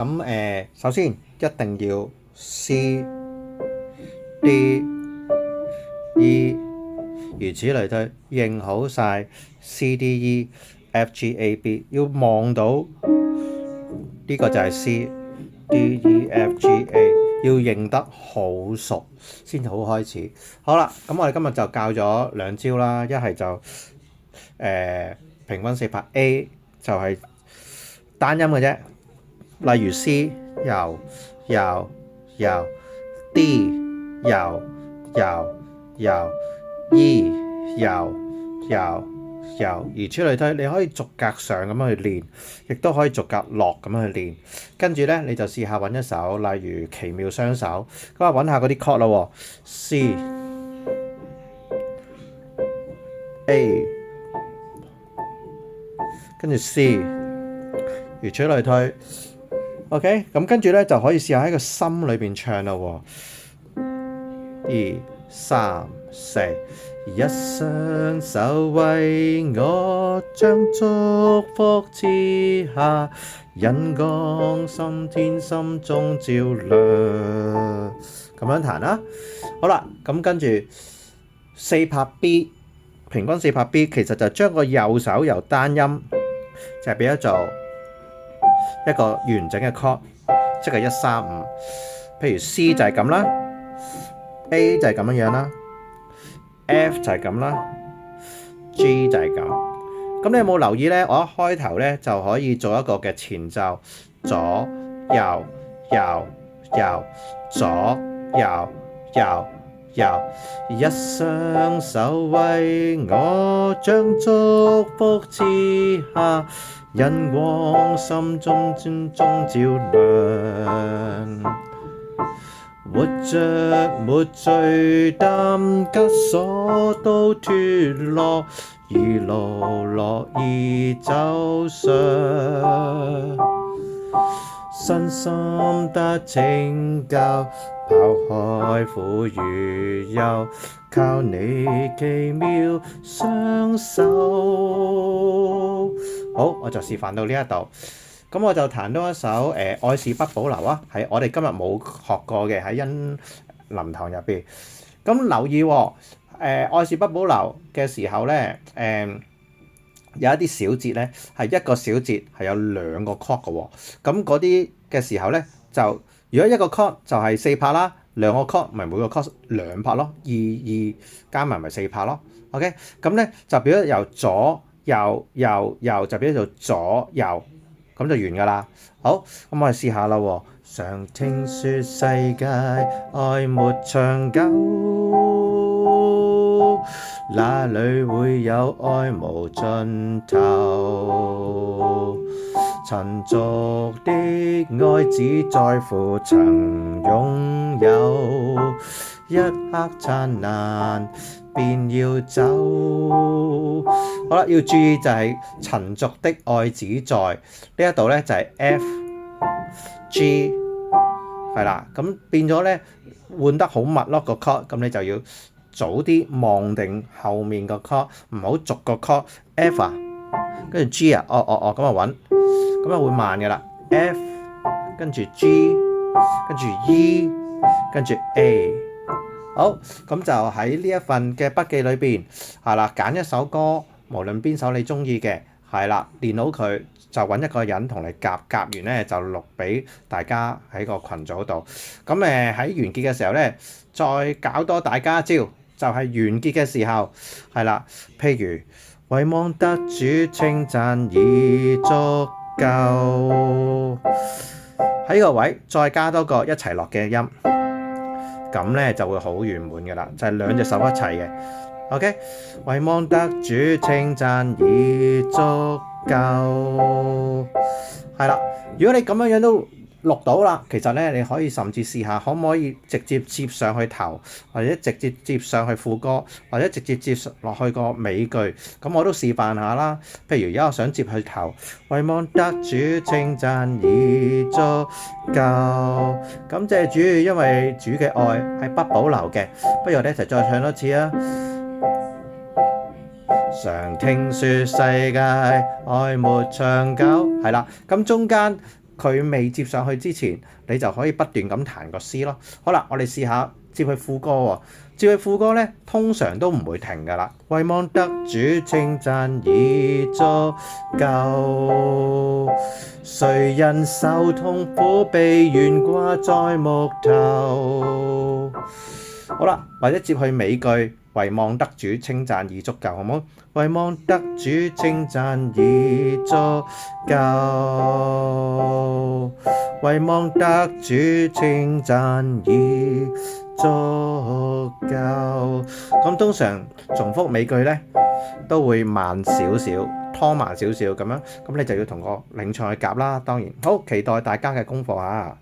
咁首先一定要 C、D、E，如此類推，認好晒 C、D、E、F、G、A、B，要望到呢個就係 C、D、E、F、G、A，要認得好熟先好開始。好啦，咁我哋今日就教咗兩招啦，一係就平均四拍 A 就係單音嘅啫，例如 C 由由由 D 由由由 E 由由由，如此類推，你可以逐格上咁樣去練，亦都可以逐格落咁樣去練。跟住咧，你就試下揾一首，例如奇妙雙手，咁啊揾下嗰啲 chord 咯，C、A，跟住 C，如此類推。OK，咁跟住咧就可以試下喺個心裏邊唱啦喎。2、3、4，一雙手為我將祝福賜下，引光心天心中照亮。咁樣彈啦。好啦，咁跟住四拍 B， 平均四拍 B 其實就將個右手由單音就係變咗做一個完整嘅 chord， 即係1、3、5。譬如 C 就係咁啦。A 就係咁樣啦 ，F 就係咁啦 ，G 就係咁。咁你有冇留意呢？我一開頭呢就可以做一個嘅前奏，左右右右，左右右右，一雙手為我將祝福賜下，引光心中照亮。活着沒罪擔，枷鎖都脫落，而路樂意走上，身心得拯救，拋開苦與憂，靠你奇妙雙手。好，我就示範到呢一度。咁我就彈多一首愛是不保留啊，係我哋今日冇學過嘅喺恩林堂入邊。咁留意喎，愛是不保留嘅時候咧，有一啲小節咧係一個小節係有兩個 chord 嘅喎。咁嗰啲嘅時候咧，就如果一個 chord 就係4拍啦，兩個 chord 咪每個 chord 2拍咯，2加埋咪4拍咯。OK， 咁咧就變咗由左右右右就變咗做左右。咁就完㗎啦。好，咁我哋試下啦喎。常聽說世界愛沒長久，哪裡會有愛無盡頭？塵俗的愛只在乎曾擁有，一刻燦爛便要走。好啦，要注意就係塵俗的愛只在呢一度咧，就係 F、G 係啦。咁變咗咧換得好密咯個 chord，咁你就要早啲望定後面個 chord， 唔好逐個 chord F 啊，跟住 G 啊，咁啊揾，咁啊會慢嘅啦。F 跟住 G 跟住 E 跟住 A。好，咁就喺呢一份嘅筆記裏邊係啦，揀一首歌，無論邊首你中意嘅，係啦，練好佢就揾一個人同你夾完咧就錄俾大家喺個群組度。咁喺完結嘅時候咧，再搞多大家一招，就係完結嘅時候係啦，譬如唯望得主稱讚已足夠，喺呢個位再加多個一齊落嘅音。咁咧就會好圓滿嘅啦，就係兩隻手一齊嘅。OK， 唯望得主稱讚已足夠，係啦。如果你咁樣都錄到啦，其實咧你可以甚至試下可唔可以直接接上去頭，或者直接接上去副歌，或者直接接落去個尾句。咁我都示範下啦。譬如而家我想接去頭，唯望得主稱讚已足夠，感謝主，因為主嘅愛係不保留嘅。不如我哋一齊再唱多次啊！常聽說世界愛沒長久，係啦。咁中間佢未接上去之前，你就可以不斷咁彈個 C 咯。好啦，我哋試下接去副歌喎。接去副歌咧，通常都唔會停噶啦。唯望得主稱讚已足夠，誰人受痛苦被懸掛在木頭。好啦，或者接去尾句，唯望得主稱讚已足夠，好唔好？唯望得主稱讚已足夠，唯望得主稱讚已足夠。咁通常重複尾句咧都會慢少少，拖慢少少咁樣，咁你就要同個領唱去夾啦。當然，好期待大家嘅功課啊！